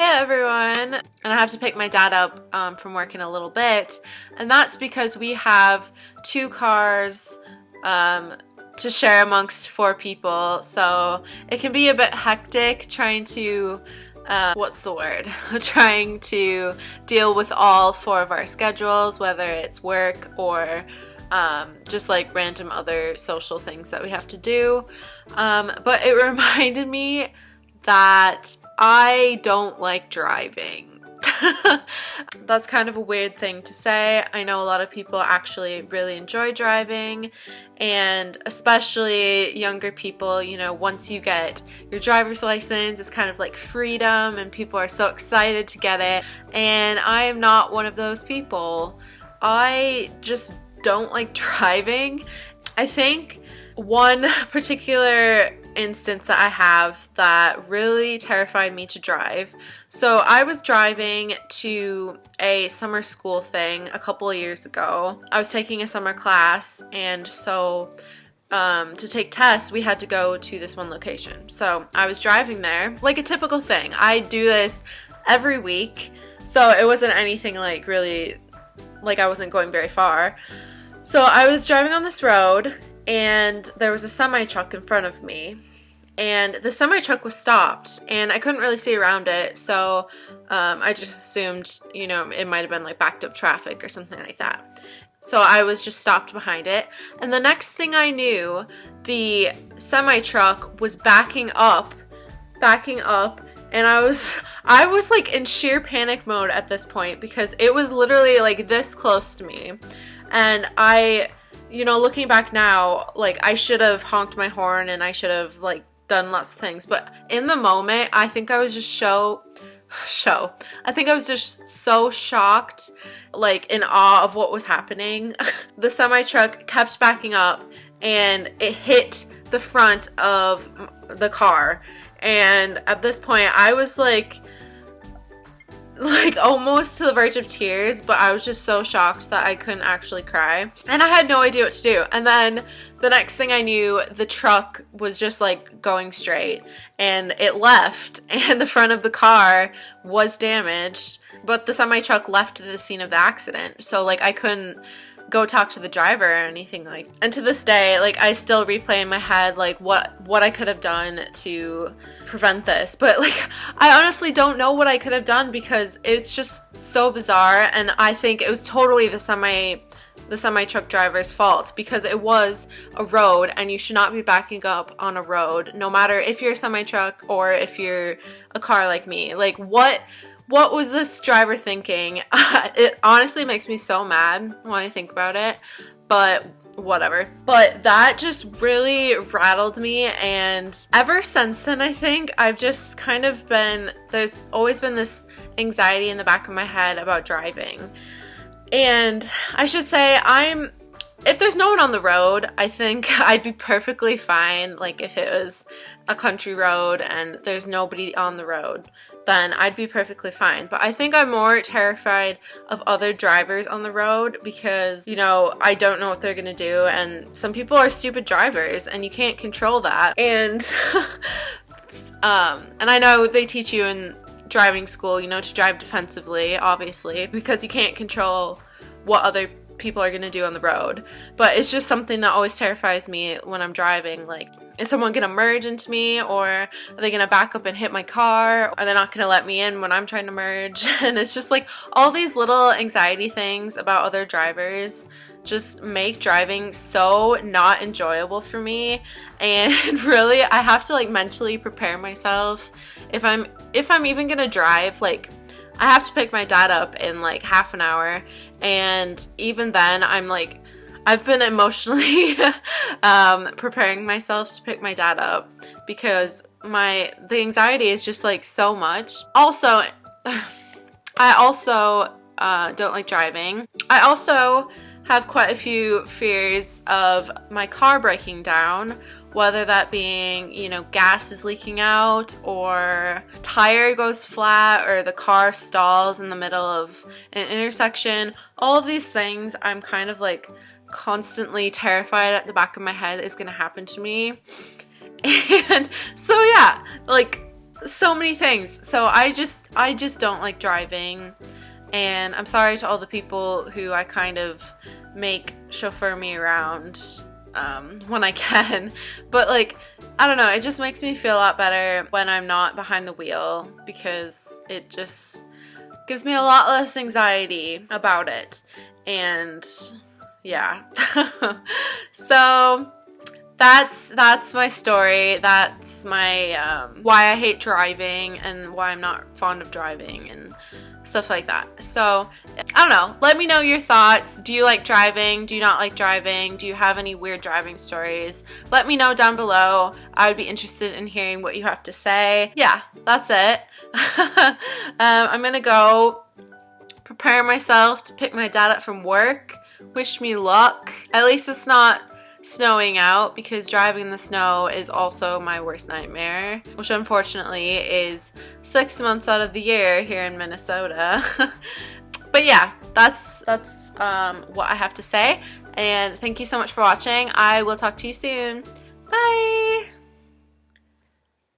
Hey everyone! And I have to pick my dad up from work in a little bit, and that's because we have 2 cars to share amongst 4 people, so it can be a bit hectic trying to trying to deal with all 4 of our schedules, whether it's work or just like random other social things that we have to do. But it reminded me that I don't like driving. That's kind of a weird thing to say. I know a lot of people actually really enjoy driving, and especially younger people, you know, once you get your driver's license, it's kind of like freedom and people are so excited to get it, and I am not one of those people. I just don't like driving. I think one particular instance that I have that really terrified me to drive. So I was driving to a summer school thing a couple of years ago. I was taking a summer class, and so to take tests we had to go to this one location. So I was driving there like a typical thing. I do this every week, so it wasn't anything like really, like I wasn't going very far. So I was driving on this road and there was a semi truck in front of me, and the semi truck was stopped and I couldn't really see around it, so I just assumed, you know, it might have been like backed up traffic or something like that. So I was just stopped behind it, and the next thing I knew, the semi truck was backing up, and I was like in sheer panic mode at this point because it was literally like this close to me. And you know, looking back now, like I should have honked my horn and I should have like done lots of things, but in the moment I think I was just I think I was just so shocked, like in awe of what was happening. The semi truck kept backing up and it hit the front of the car, and at this point I was like almost to the verge of tears, but I was just so shocked that I couldn't actually cry, and I had no idea what to do. And then the next thing I knew, the truck was just like going straight and it left, and the front of the car was damaged, but the semi truck left the scene of the accident, so like I couldn't go talk to the driver or anything like. And to this day, like I still replay in my head like what I could have done to prevent this, but like I honestly don't know what I could have done because it's just so bizarre, and I think it was totally the semi truck driver's fault because it was a road and you should not be backing up on a road, no matter if you're a semi truck or if you're a car like me. Like what was this driver thinking? It honestly makes me so mad when I think about it, but whatever. But that just really rattled me, and ever since then I think I've just kind of there's always been this anxiety in the back of my head about driving. And I should say, if there's no one on the road, I think I'd be perfectly fine. Like if it was a country road and there's nobody on the road, then I'd be perfectly fine. But I think I'm more terrified of other drivers on the road because, you know, I don't know what they're gonna do, and some people are stupid drivers and you can't control that. And and I know they teach you in driving school, you know, to drive defensively, obviously, because you can't control what other people are gonna do on the road. But it's just something that always terrifies me when I'm driving. Like, is someone gonna merge into me, or are they gonna back up and hit my car? Are they not gonna let me in when I'm trying to merge? And it's just like all these little anxiety things about other drivers just make driving so not enjoyable for me. And really I have to like mentally prepare myself if I'm even gonna drive. Like I have to pick my dad up in like half an hour, and even then I'm like, I've been emotionally preparing myself to pick my dad up because the anxiety is just like so much. Also, I also don't like driving. I also have quite a few fears of my car breaking down, whether that being, you know, gas is leaking out, or tire goes flat, or the car stalls in the middle of an intersection. All of these things I'm kind of like constantly terrified at the back of my head is gonna happen to me. And so yeah, like so many things. So I just don't like driving, and I'm sorry to all the people who I kind of make chauffeur me around when I can, but like, I don't know, it just makes me feel a lot better when I'm not behind the wheel, because it just gives me a lot less anxiety about it. And yeah. So that's my story. That's my why I hate driving and why I'm not fond of driving and stuff like that. So I don't know, let me know your thoughts. Do you like driving? Do you not like driving? Do you have any weird driving stories? Let me know down below. I would be interested in hearing what you have to say. Yeah, that's it. I'm gonna go prepare myself to pick my dad up from work. Wish me luck. At least it's not snowing out, because driving in the snow is also my worst nightmare, which unfortunately is 6 months out of the year here in Minnesota. But yeah, that's what I have to say, and thank you so much for watching. I will talk to you soon. Bye!